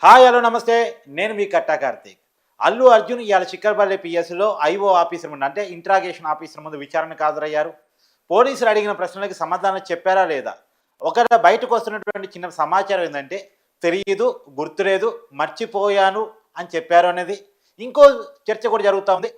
Hi hello నమస్తే. నేను మీ కట్టా కార్తీక్. అల్లు అర్జున్ ఇవాళ చిక్కడపల్లి పిఎస్‌లో ఐఓ ఆఫీసర్ ముందు అంటే ఇంట్రాగేషన్ ఆఫీసర్ ముందు విచారణకు హాజరయ్యారు. పోలీసులు అడిగిన ప్రశ్నలకు సమాధానం చెప్పారా లేదా? ఒకవేళ బయటకు వస్తున్నటువంటి చిన్న సమాచారం ఏందంటే తెలీదు, గుర్తులేదు, మర్చిపోయాను అని చెప్పారు అనేది. ఇంకో చర్చ కూడా జరుగుతా ఉంది.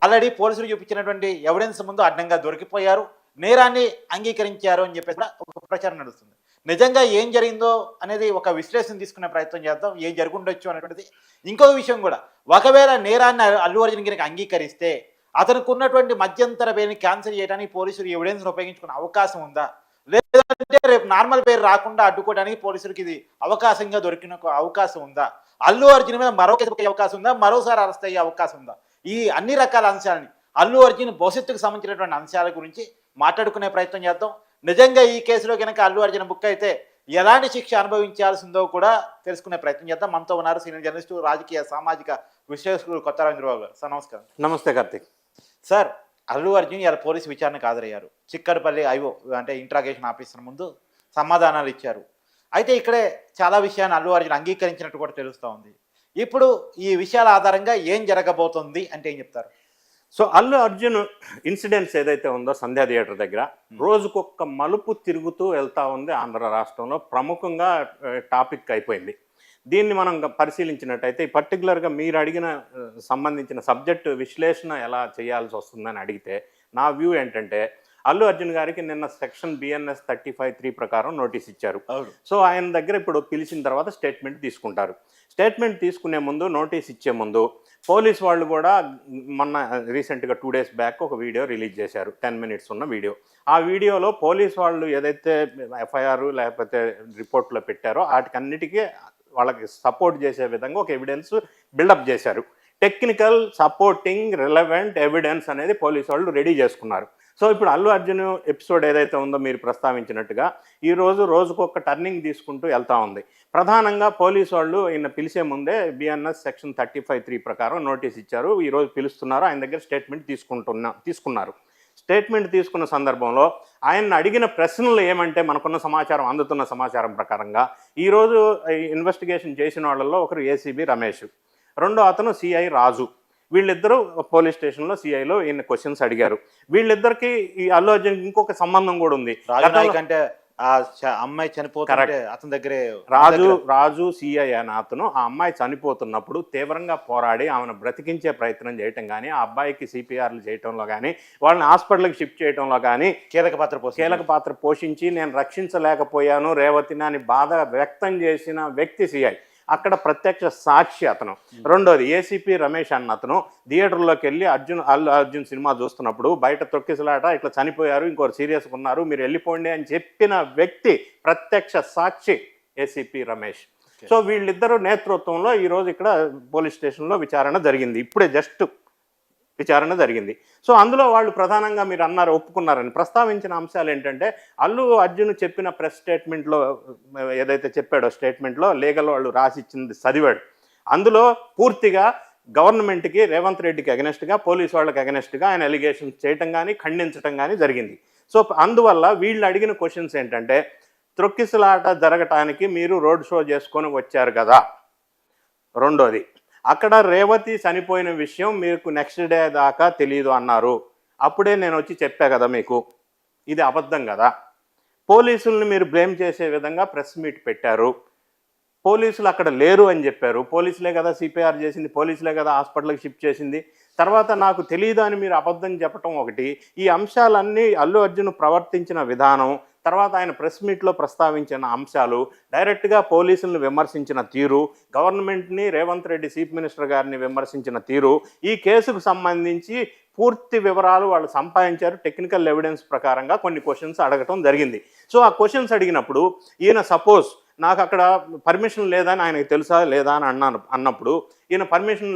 ఆల్రెడీ పోలీసులు చూపించినటువంటి ఎవిడెన్స్ ముందు అడ్డంగా దొరికిపోయారు. నేరాన్ని అంగీకరించారు అని చెప్పేసి కూడా ఒక ప్రచారం నడుస్తుంది. నిజంగా ఏం జరిగిందో అనేది ఒక విశ్లేషణ తీసుకునే ప్రయత్నం చేద్దాం. ఏం జరుగుండొచ్చు అనేటువంటిది. ఇంకో విషయం కూడా, ఒకవేళ నేరాన్ని అల్లు అర్జున్ గనుక అంగీకరిస్తే అతనికి ఉన్నటువంటి మధ్యంతర బెయిల్‌ని క్యాన్సిల్ చేయడానికి పోలీసులు ఎవిడెన్స్‌ని ఉపయోగించుకునే అవకాశం ఉందా? లేదంటే రేపు నార్మల్ బెయిల్ రాకుండా అడ్డుకోవడానికి పోలీసులకి ఇది అవకాశంగా దొరికిన ఒక అవకాశం ఉందా? అల్లు అర్జున్ మీద మరో కేసు పెట్టే అవకాశం ఉందా? మరోసారి అరెస్ట్ అయ్యే అవకాశం ఉందా? ఈ అన్ని రకాల అంశాలని అల్లు అర్జున్ భవిష్యత్తుకు సంబంధించినటువంటి అంశాల గురించి మాట్లాడుకునే ప్రయత్నం చేద్దాం. నిజంగా ఈ కేసులో కనుక అల్లు అర్జున్ బుక్ అయితే ఎలాంటి శిక్ష అనుభవించాల్సిందో కూడా తెలుసుకునే ప్రయత్నం చేద్దాం. మనతో ఉన్నారు సీనియర్ జర్నలిస్టు, రాజకీయ సామాజిక విశ్లేషకులు కొత్త రవీంద్రబాబు గారు. సార్ నమస్కారం. నమస్తే కార్తీక్. సార్, అల్లు అర్జున్ ఇలా పోలీసు విచారణకు హాజరయ్యారు. చిక్కడపల్లి ఐఓ అంటే ఇంట్రాగేషన్ ఆఫీసర్ ముందు సమాధానాలు ఇచ్చారు. అయితే ఇక్కడే చాలా విషయాన్ని అల్లు అర్జున్ అంగీకరించినట్టు కూడా తెలుస్తూ ఉంది. ఇప్పుడు ఈ విషయాల ఆధారంగా ఏం జరగబోతుంది అంటే ఏం చెప్తారు? సో అల్లు అర్జున్ ఇన్సిడెంట్స్ ఏదైతే ఉందో సంధ్యా థియేటర్ దగ్గర రోజుకొక మలుపు తిరుగుతూ వెళ్తా ఉంది ఆంధ్ర రాష్ట్రంలో. ప్రముఖంగా టాపిక్ అయిపోయింది. దీన్ని మనం పరిశీలించినట్టయితే పర్టికులర్గా మీరు అడిగిన సంబంధించిన సబ్జెక్టు విశ్లేషణ ఎలా చేయాల్సి వస్తుందని అడిగితే నా వ్యూ ఏంటంటే, అల్లు అర్జున్ గారికి నిన్న సెక్షన్ బిఎన్ఎస్ 35(3) ప్రకారం నోటీస్ ఇచ్చారు. సో ఆయన దగ్గర ఇప్పుడు పిలిచిన తర్వాత స్టేట్మెంట్ తీసుకుంటారు. స్టేట్మెంట్ తీసుకునే ముందు, నోటీస్ ఇచ్చే ముందు పోలీస్ వాళ్ళు కూడా మొన్న రీసెంట్గా 2 days బ్యాక్ ఒక వీడియో రిలీజ్ చేశారు. 10 minutes ఉన్న వీడియో. ఆ వీడియోలో పోలీస్ వాళ్ళు ఏదైతే ఎఫ్ఐఆర్ లేకపోతే రిపోర్ట్లో పెట్టారో వాటికన్నిటికీ వాళ్ళకి సపోర్ట్ చేసే విధంగా ఒక ఎవిడెన్స్ బిల్డప్ చేశారు. టెక్నికల్ సపోర్టింగ్ రిలవెంట్ ఎవిడెన్స్ అనేది పోలీసు వాళ్ళు రెడీ చేసుకున్నారు. సో ఇప్పుడు అల్లు అర్జున్ ఎపిసోడ్ ఏదైతే ఉందో మీరు ప్రస్తావించినట్టుగా రోజుకొక టర్నింగ్ తీసుకుంటూ వెళ్తూ ఉంది. ప్రధానంగా పోలీసు వాళ్ళు ఈయన పిలిచే ముందే బిఎన్ఎస్ సెక్షన్ 35(3) ప్రకారం నోటీస్ ఇచ్చారు. ఈరోజు పిలుస్తున్నారు. ఆయన దగ్గర స్టేట్మెంట్ తీసుకున్నారు. స్టేట్మెంట్ తీసుకున్న సందర్భంలో ఆయన అడిగిన ప్రశ్నలు ఏమంటే, మనకున్న సమాచారం, అందుతున్న సమాచారం ప్రకారంగా ఈరోజు ఇన్వెస్టిగేషన్ చేసిన వాళ్ళల్లో ఒకరు ఏసీబీ రమేష్, రెండో అతను సిఐ రాజు. వీళ్ళిద్దరూ పోలీస్ స్టేషన్లో సిఐలో ఈయన క్వశ్చన్స్ అడిగారు. వీళ్ళిద్దరికి ఈ అల్లు అర్జున్ ఇంకొక సంబంధం కూడా ఉంది. అంటే ఆ అమ్మాయి చనిపోతే అతని దగ్గరే రాజు సిఐ అని అతను ఆ అమ్మాయి చనిపోతున్నప్పుడు తీవ్రంగా పోరాడి ఆమెను బ్రతికించే ప్రయత్నం చేయటం కానీ, ఆ అబ్బాయికి సిపిఆర్లు చేయటంలో కానీ, వాళ్ళని హాస్పిటల్కి షిఫ్ట్ చేయడంలో కానీ కీలక పాత్ర పోషించి నేను రక్షించలేకపోయాను రేవతిని అని బాధ వ్యక్తం చేసిన వ్యక్తి సిఐ. అక్కడ ప్రత్యక్ష సాక్షి అతను. రెండోది ఏసీపీ రమేష్ అన్న అతను థియేటర్లోకి వెళ్ళి అల్లు అర్జున్ సినిమా చూస్తున్నప్పుడు బయట తొక్కిసలాట, ఇట్లా చనిపోయారు, ఇంకోరు సీరియస్గా ఉన్నారు, మీరు వెళ్ళిపోండి అని చెప్పిన వ్యక్తి ప్రత్యక్ష సాక్షి ఏసీపీ రమేష్. సో వీళ్ళిద్దరూ నేతృత్వంలో ఈరోజు ఇక్కడ పోలీస్ స్టేషన్లో విచారణ జరిగింది. ఇప్పుడే జస్ట్ విచారణ జరిగింది. సో అందులో వాళ్ళు ప్రధానంగా మీరు అన్నారు, ఒప్పుకున్నారని ప్రస్తావించిన అంశాలు ఏంటంటే, అల్లు అర్జున్ చెప్పిన ప్రెస్ స్టేట్మెంట్లో ఏదైతే చెప్పాడో స్టేట్మెంట్లో లీగల్ వాళ్ళు రాసిచ్చింది చదివాడు. అందులో పూర్తిగా గవర్నమెంట్కి, రేవంత్ రెడ్డికి అగెనెస్ట్గా, పోలీస్ వాళ్ళకి అగెనెస్ట్గా ఆయన ఎలిగేషన్స్ చేయటం కానీ, ఖండించడం కానీ జరిగింది. సో అందువల్ల వీళ్ళు అడిగిన క్వశ్చన్స్ ఏంటంటే, త్రొక్కిసలాట జరగటానికి మీరు రోడ్ షో చేసుకొని వచ్చారు కదా. రెండోది, అక్కడ రేవతి చనిపోయిన విషయం మీకు నెక్స్ట్ డే దాకా తెలియదు అన్నారు. అప్పుడే నేను వచ్చి చెప్పా కదా మీకు, ఇది అబద్ధం కదా. పోలీసుల్ని మీరు బ్లేమ్ చేసే విధంగా ప్రెస్ మీట్ పెట్టారు. పోలీసులు అక్కడ లేరు అని చెప్పారు. పోలీసులే కదా సిపిఆర్ చేసింది, పోలీసులే కదా హాస్పిటల్కి షిఫ్ట్ చేసింది. తర్వాత నాకు తెలియదు అని మీరు అబద్ధం చెప్పడం ఒకటి. ఈ అంశాలన్నీ అల్లు అర్జున్ ప్రవర్తించిన విధానం, తర్వాత ఆయన ప్రెస్ మీట్లో ప్రస్తావించిన అంశాలు, డైరెక్ట్గా పోలీసులను విమర్శించిన తీరు, గవర్నమెంట్ని, రేవంత్ రెడ్డి చీఫ్ మినిస్టర్ గారిని విమర్శించిన తీరు, ఈ కేసుకు సంబంధించి పూర్తి వివరాలు వాళ్ళు సంపాదించారు. టెక్నికల్ ఎవిడెన్స్ ప్రకారంగా కొన్ని క్వశ్చన్స్ అడగటం జరిగింది. సో ఆ క్వశ్చన్స్ అడిగినప్పుడు ఈయన సపోజ్ నాకు అక్కడ పర్మిషన్ లేదని ఆయనకు తెలుసా లేదా అని అన్నప్పుడు, ఈయన పర్మిషన్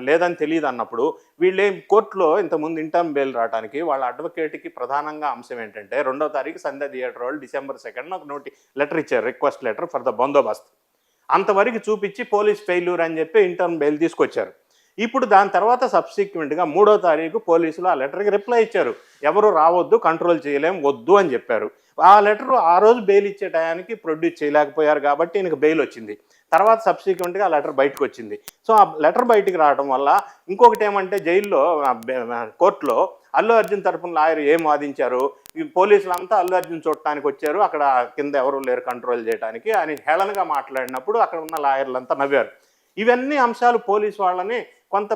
లేదని తెలియదు అన్నప్పుడు వీళ్ళేం కోర్టులో ఇంతకుముందు ఇంటర్మ్ బెయిల్ రావడానికి వాళ్ళ అడ్వకేట్కి ప్రధానంగా అంశం ఏంటంటే, 2వ తారీఖు సంధ్యా థియేటర్ వాళ్ళు December 2nd ఒక లెటర్ ఇచ్చారు, request letter for the Bandobast. అంతవరకు చూపించి పోలీస్ ఫెయిల్యూర్ అని చెప్పి ఇంటర్మ్ బెయిల్ తీసుకొచ్చారు. ఇప్పుడు దాని తర్వాత సబ్సిక్వెంట్గా 3వ తారీఖు పోలీసులు ఆ లెటర్కి రిప్లై ఇచ్చారు, ఎవరు రావద్దు, కంట్రోల్ చేయలేం, వద్దు అని చెప్పారు. ఆ లెటర్ ఆ రోజు బెయిల్ ఇచ్చే టయానికి ప్రొడ్యూస్ చేయలేకపోయారు కాబట్టి ఈయనకు బెయిల్ వచ్చింది. తర్వాత సబ్సిక్వెంట్గా ఆ లెటర్ బయటకు వచ్చింది. సో ఆ లెటర్ బయటికి రావడం వల్ల ఇంకొకటి ఏమంటే జైల్లో కోర్టులో అల్లు అర్జున్ తరపున లాయర్ ఏం వాదించారు, ఈ పోలీసులంతా అల్లు అర్జున్ చూడటానికి వచ్చారు, అక్కడ కింద ఎవరు లేరు కంట్రోల్ చేయడానికి అని హేళనగా మాట్లాడినప్పుడు అక్కడ ఉన్న లాయర్లంతా నవ్వారు. ఇవన్నీ అంశాలు పోలీసు వాళ్ళని కొంత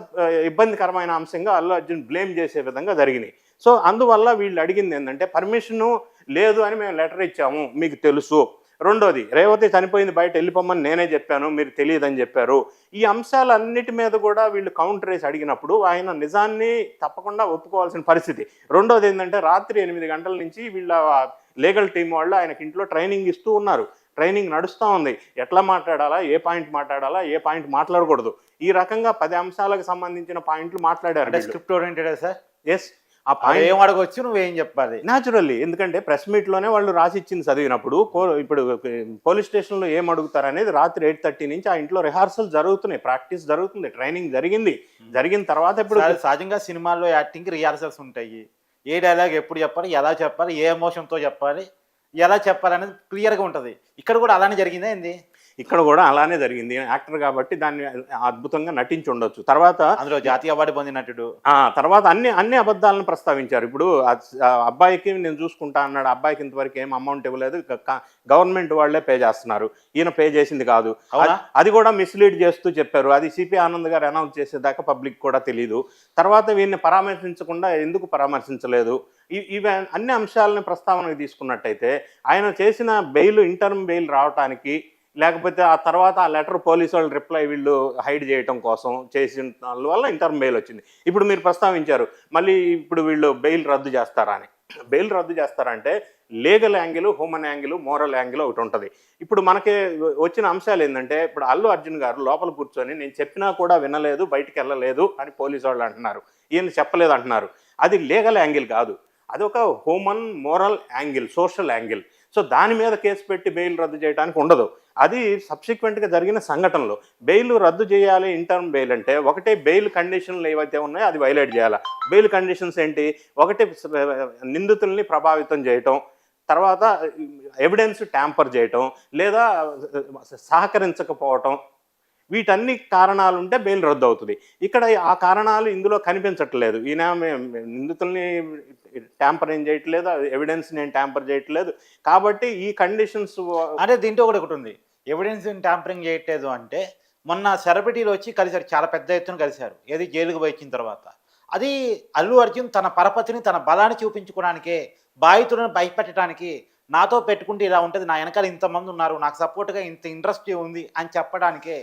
ఇబ్బందికరమైన అంశంగా అల్లు అర్జున్ బ్లేమ్ చేసే విధంగా జరిగినాయి. సో అందువల్ల వీళ్ళు అడిగింది ఏంటంటే పర్మిషను లేదు అని మేము లెటర్ ఇచ్చాము, మీకు తెలుసు. రెండోది, రేవతి చనిపోయింది, బయట వెళ్ళిపోమని నేనే చెప్పాను, మీరు తెలియదని చెప్పారు. ఈ అంశాలన్నిటి మీద కూడా వీళ్ళు కౌంటర్ వేసి అడిగినప్పుడు ఆయన నిజాన్ని తప్పకుండా ఒప్పుకోవాల్సిన పరిస్థితి. రెండోది ఏంటంటే రాత్రి 8 గంటల నుంచి వీళ్ళ లీగల్ టీం వాళ్ళు ఆయనకి ఇంట్లో ట్రైనింగ్ ఇస్తూ ఉన్నారు. ట్రైనింగ్ నడుస్తూ ఉంది, ఎట్లా మాట్లాడాలా, ఏ పాయింట్ మాట్లాడాలా, ఏ పాయింట్ మాట్లాడకూడదు, ఈ రకంగా 10 అంశాలకు సంబంధించిన పాయింట్లు మాట్లాడారు. Script oriented sir? ఎస్. ఆ పాయింట్ ఏం అడగొచ్చు, నువ్వేం చెప్పాలి. న్యాచురల్లీ, ఎందుకంటే ప్రెస్ మీట్లోనే వాళ్ళు రాసిచ్చింది చదివినప్పుడు ఇప్పుడు పోలీస్ స్టేషన్లో ఏం అడుగుతారు అనేది రాత్రి 8:30 నుంచి ఆ ఇంట్లో రిహార్సల్ జరుగుతున్నాయి, ప్రాక్టీస్ జరుగుతుంది, ట్రైనింగ్ జరిగిన తర్వాత ఇప్పుడు సహజంగా సినిమాల్లో యాక్టింగ్ రిహార్సల్స్ ఉంటాయి. ఏ డైలాగ్ ఎప్పుడు చెప్పాలి, ఎలా చెప్పాలి, ఏ ఎమోషన్తో చెప్పాలి, ఎలా చెప్పాలనేది క్లియర్గా ఉంటుంది. ఇక్కడ కూడా అలానే జరిగిందా ఏంది? ఇక్కడ కూడా అలానే జరిగింది. యాక్టర్ కాబట్టి దాన్ని అద్భుతంగా నటించి ఉండొచ్చు. తర్వాత అందులో జాతీయ అవార్డు పొందిన నటుడు. తర్వాత అన్ని అబద్ధాలను ప్రస్తావించారు. ఇప్పుడు అబ్బాయికి నేను చూసుకుంటా అన్నాడు, అబ్బాయికి ఇంతవరకు ఏం అమౌంట్ ఇవ్వలేదు, గవర్నమెంట్ వాళ్ళే పే చేస్తున్నారు, ఈయన పే చేసింది కాదు, అది కూడా మిస్లీడ్ చేస్తూ చెప్పారు. అది సిపి ఆనంద్ గారు అనౌన్స్ చేసేదాకా పబ్లిక్ కూడా తెలియదు. తర్వాత వీరిని పరామర్శించకుండా ఎందుకు పరామర్శించలేదు, ఇవి అన్ని అంశాలను ప్రస్తావనకు తీసుకున్నట్టయితే ఆయన చేసిన బెయిల్, ఇంటర్మ్ బెయిల్ రావటానికి, లేకపోతే ఆ తర్వాత ఆ లెటర్ పోలీసు వాళ్ళు రిప్లై వీళ్ళు హైడ్ చేయడం కోసం చేసిన వల్ల ఇంటర్మ్ బెయిల్ వచ్చింది. ఇప్పుడు మీరు ప్రస్తావించారు మళ్ళీ ఇప్పుడు వీళ్ళు బెయిల్ రద్దు చేస్తారా అని. బెయిల్ రద్దు చేస్తారంటే legal angle, human angle, moral angle ఒకటి ఉంటుంది. ఇప్పుడు మనకి వచ్చిన అంశాలు ఏంటంటే, ఇప్పుడు అల్లు అర్జున్ గారు లోపల కూర్చొని నేను చెప్పినా కూడా వినలేదు, బయటికి వెళ్ళలేదు అని పోలీసు వాళ్ళు అంటున్నారు, ఈయన చెప్పలేదు అంటున్నారు. అది లీగల్ యాంగిల్ కాదు, అది ఒక human moral angle, social angle. So దాని మీద కేసు పెట్టి బెయిల్ రద్దు చేయడానికి ఉండదు. అది సబ్సిక్వెంట్గా జరిగిన సంఘటనలో బెయిల్ రద్దు చేయాలి. ఇంటర్మ్ బెయిల్ అంటే ఒకటే బెయిల్ కండిషన్లు ఏవైతే ఉన్నాయో అది వైలేట్ చేయాలి. బెయిల్ కండిషన్స్ ఏంటి? ఒకటి నిందితుల్ని ప్రభావితం చేయటం, తర్వాత ఎవిడెన్స్ ట్యాంపర్ చేయటం, లేదా సహకరించకపోవటం, వీటన్ని కారణాలు ఉంటే బెయిల్ రద్దు అవుతుంది. ఇక్కడ ఆ కారణాలు ఇందులో కనిపించట్లేదు. ఈయన నిందితుల్ని ట్యాంపర్ ఏం చేయట్లేదు, ఎవిడెన్స్ నేను ట్యాంపర్ చేయట్లేదు, కాబట్టి ఈ కండిషన్స్. అంటే దీంట్లో ఒకటి ఉంది, ఎవిడెన్స్ ట్యాంపరింగ్ చేయట్లేదు అంటే మొన్న సెలబ్రిటీలు వచ్చి కలిశారు, చాలా పెద్ద ఎత్తున కలిశారు, ఏది జైలుకు వచ్చిన తర్వాత. అది అల్లు అర్జున్ తన పరపతిని, తన బలాన్ని చూపించుకోవడానికే, బాధితులను భయపెట్టడానికి, నాతో పెట్టుకుంటే ఇలా ఉంటుంది, నా వెనకాల ఇంతమంది ఉన్నారు, నాకు సపోర్ట్గా ఇంత ఇంట్రెస్ట్ ఉంది అని చెప్పడానికే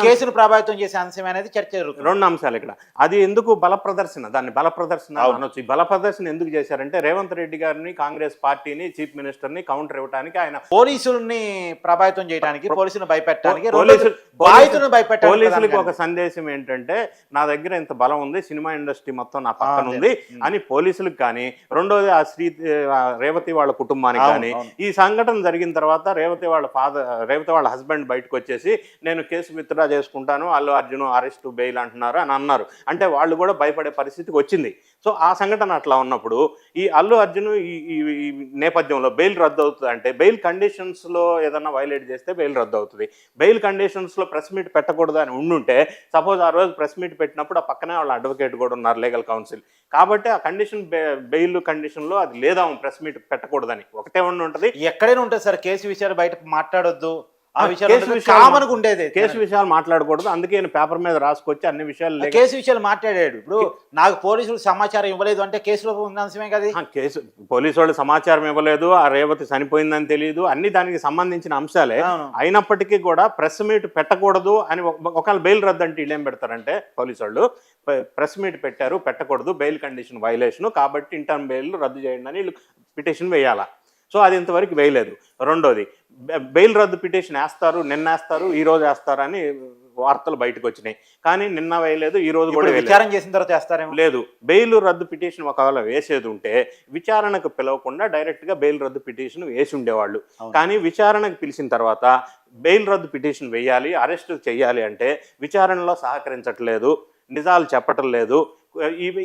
కేసును ప్రభావితం చేసే అంశం అనేది చర్చ జరుగుతుంది. 2 అంశాలు ఇక్కడ. అది ఎందుకు బల ప్రదర్శన, దాన్ని బల ప్రదర్శన అనొచ్చు. ఈ బల ప్రదర్శన ఎందుకు చేశారంటే రేవంత్ రెడ్డి గారిని, కాంగ్రెస్ పార్టీని, చీఫ్ మినిస్టర్ని కౌంటర్ ఇవ్వడానికి, ఆయన పోలీసుల్ని ప్రభావితం చేయడానికి, పోలీసులను భయపెట్టడానికి, పోలీసులకు ఒక సందేశం ఏంటంటే నా దగ్గర ఇంత బలం ఉంది, సినిమా ఇండస్ట్రీ మొత్తం నా పక్కన ఉంది అని పోలీసులకు కానీ, రెండోది ఆ రేవతి వాళ్ళ కుటుంబానికి కానీ. ఈ సంఘటన జరిగిన తర్వాత రేవతి వాళ్ళ హస్బెండ్ బయటకు వచ్చేసి నేను కేసు విత్డ్రా చేసుకుంటాను, అల్లు అర్జున్ అరెస్ట్ బెయిల్ అంటున్నారు అని అన్నారు. అంటే వాళ్ళు కూడా భయపడే పరిస్థితికి వచ్చింది. సో ఆ సంఘటన అట్లా ఉన్నప్పుడు ఈ అల్లు అర్జున్ ఈ నేపథ్యంలో బెయిల్ రద్దు అవుతుంది అంటే, బెయిల్ కండిషన్స్లో ఏదన్నా వైలేట్ చేస్తే బెయిల్ రద్దు అవుతుంది. బెయిల్ కండిషన్స్లో ప్రెస్ మీట్ పెట్టకూడదు అని ఉండుంటే, సపోజ్ ఆ రోజు ప్రెస్ మీట్ పెట్టినప్పుడు ఆ పక్కనే వాళ్ళ అడ్వకేట్ కూడా ఉన్నారు, లీగల్ కౌన్సిల్, కాబట్టి ఆ కండిషన్ బెయిల్ కండిషన్లో అది లేదా ప్రెస్ మీట్ పెట్టకూడదు అని ఒకటే ఉంటుంది. ఎక్కడైనా ఉంటుంది సార్, కేసు విషయాలు బయట మాట్లాడొద్దు, కేసు విషయాలు మాట్లాడకూడదు. అందుకే పేపర్ మీద రాసుకొచ్చి అన్ని విషయాలు కేసు విషయాలు మాట్లాడాడు. ఇప్పుడు నాకు పోలీసులు సమాచారం ఇవ్వలేదు అంటే కేసులో ఉన్న అంశమే కదా. కేసు పోలీసు వాళ్ళు సమాచారం ఇవ్వలేదు, ఆ రేవతి చనిపోయిందని తెలియదు, అన్ని దానికి సంబంధించిన అంశాలే. అయినప్పటికీ కూడా ప్రెస్ మీట్ పెట్టకూడదు అని ఒకవేళ బెయిల్ రద్దు అంటే వీళ్ళు ఏం పెడతారంటే, పోలీసు వాళ్ళు ప్రెస్ మీట్ పెట్టారు, పెట్టకూడదు, బెయిల్ కండిషన్ వైలేషన్, కాబట్టి ఇంటర్మ్ బెయిల్ రద్దు చేయండి అని వీళ్ళు పిటిషన్ వేయాలా. సో అది ఇంతవరకు వేయలేదు. రెండోది, బెయిల్ రద్దు పిటిషన్ వేస్తారు, నిన్న వేస్తారు, ఈ రోజు వేస్తారు అని వార్తలు బయటకు వచ్చినాయి. కానీ నిన్న వేయలేదు, ఈ రోజు కూడా విచారణ చేసిన తర్వాత వేస్తారేమో. లేదు, బెయిల్ రద్దు పిటిషన్ ఒకవేళ వేసేది ఉంటే విచారణకు పిలవకుండా డైరెక్ట్గా బెయిల్ రద్దు పిటిషన్ వేసి ఉండేవాళ్ళు. కానీ విచారణకు పిలిచిన తర్వాత బెయిల్ రద్దు పిటిషన్ వేయాలి, అరెస్ట్ చేయాలి అంటే విచారణలో సహకరించట్లేదు, నిజాలు చెప్పటం లేదు,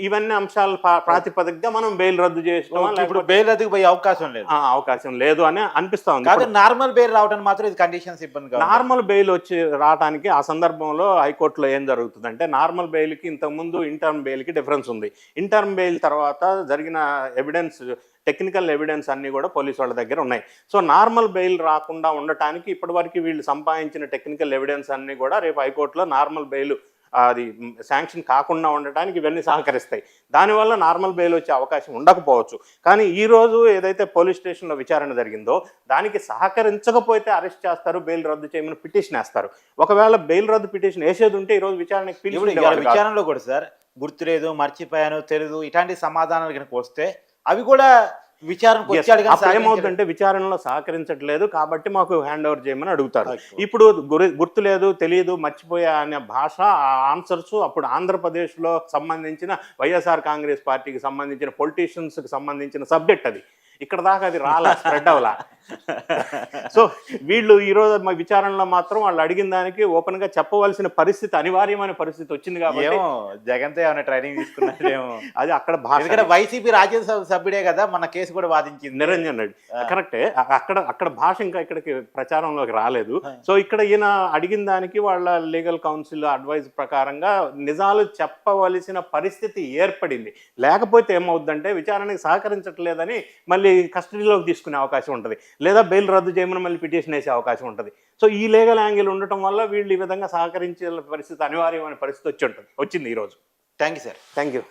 ఇవన్నీ అంశాల ప్రాతిపదికగా మనం బెయిల్ రద్దు చేయడం ఇప్పుడు బెయిల్ రద్దుకు పోయే అవకాశం లేదు. అవకాశం లేదు అని అనిపిస్తా ఉంది. కాదు, నార్మల్ బెయిల్ రావడానికి మాత్రం ఇది కండిషన్స్ ఇబ్బంది. నార్మల్ బెయిల్ వచ్చి రావడానికి ఆ సందర్భంలో హైకోర్టులో ఏం జరుగుతుందంటే, నార్మల్ బెయిల్కి ఇంతకుముందు ఇంటర్మ్ బెయిల్కి డిఫరెన్స్ ఉంది. ఇంటర్మ్ బెయిల్ తర్వాత జరిగిన ఎవిడెన్స్, టెక్నికల్ ఎవిడెన్స్ అన్నీ కూడా పోలీసు వాళ్ళ దగ్గర ఉన్నాయి. సో నార్మల్ బెయిల్ రాకుండా ఉండటానికి ఇప్పటివరకు వీళ్ళు సంపాదించిన టెక్నికల్ ఎవిడెన్స్ అన్నీ కూడా రేపు హైకోర్టులో నార్మల్ బెయిల్ అది శాంక్షన్ కాకుండా ఉండటానికి ఇవన్నీ సహకరిస్తాయి. దానివల్ల నార్మల్ బెయిల్ వచ్చే అవకాశం ఉండకపోవచ్చు. కానీ ఈరోజు ఏదైతే పోలీస్ స్టేషన్లో విచారణ జరిగిందో దానికి సహకరించకపోతే అరెస్ట్ చేస్తారు, బెయిల్ రద్దు చేయమని పిటిషన్ వేస్తారు. ఒకవేళ బెయిల్ రద్దు పిటిషన్ వేసేది ఉంటే ఈరోజు విచారణకు విచారణలో కూడా సార్ గుర్తులేదు, మర్చిపోయాను, తెలియదు, ఇట్లాంటి సమాధానాలు కనుక వస్తే అవి కూడా విచారణకు ఏమవుతుందంటే విచారణలో సహకరించట్లేదు కాబట్టి మాకు హ్యాండ్ ఓవర్ చేయమని అడుగుతారు. ఇప్పుడు గుర్తు లేదు, తెలియదు, మర్చిపోయా అనే భాష, ఆ ఆన్సర్స్ అప్పుడు ఆంధ్రప్రదేశ్లో సంబంధించిన వైఎస్ఆర్ కాంగ్రెస్ పార్టీకి సంబంధించిన పొలిటీషియన్స్కి సంబంధించిన సబ్జెక్ట్ అది. ఇక్కడ దాకా అది రాలా, స్ప్రెడ్ అవ్వలా. సో వీళ్ళు ఈరోజు మా విచారణలో మాత్రం వాళ్ళు అడిగిన దానికి ఓపెన్ గా చెప్పవలసిన పరిస్థితి, అనివార్యమైన పరిస్థితి వచ్చింది కాబట్టి జగన్తో ఏమైనా ట్రైనింగ్ తీసుకున్నారేమో. అది అక్కడ భాష, వైసీపీ రాజ్యసభ సభ్యుడే కదా మన కేసు కూడా వాదించింది నిరంజన్ రెడ్డి. కరెక్టే, అక్కడ భాష ఇంకా ఇక్కడికి ప్రచారంలోకి రాలేదు. సో ఇక్కడ ఈయన అడిగిన దానికి వాళ్ళ లీగల్ కౌన్సిల్ అడ్వైజ్ ప్రకారంగా నిజాలు చెప్పవలసిన పరిస్థితి ఏర్పడింది. లేకపోతే ఏమవుద్దంటే విచారణకి సహకరించట్లేదని మళ్ళీ కస్టడీలోకి తీసుకునే అవకాశం ఉంటుంది, లేదా బెయిల్ రద్దు చేయమని మళ్ళీ పిటిషన్ వేసే అవకాశం ఉంటుంది. సో ఈ లీగల్ యాంగిల్ ఉండటం వల్ల వీళ్ళు ఈ విధంగా సహకరించే పరిస్థితి, అనివార్యమైన పరిస్థితి వచ్చింది ఈరోజు. Thank you sir. Thank you.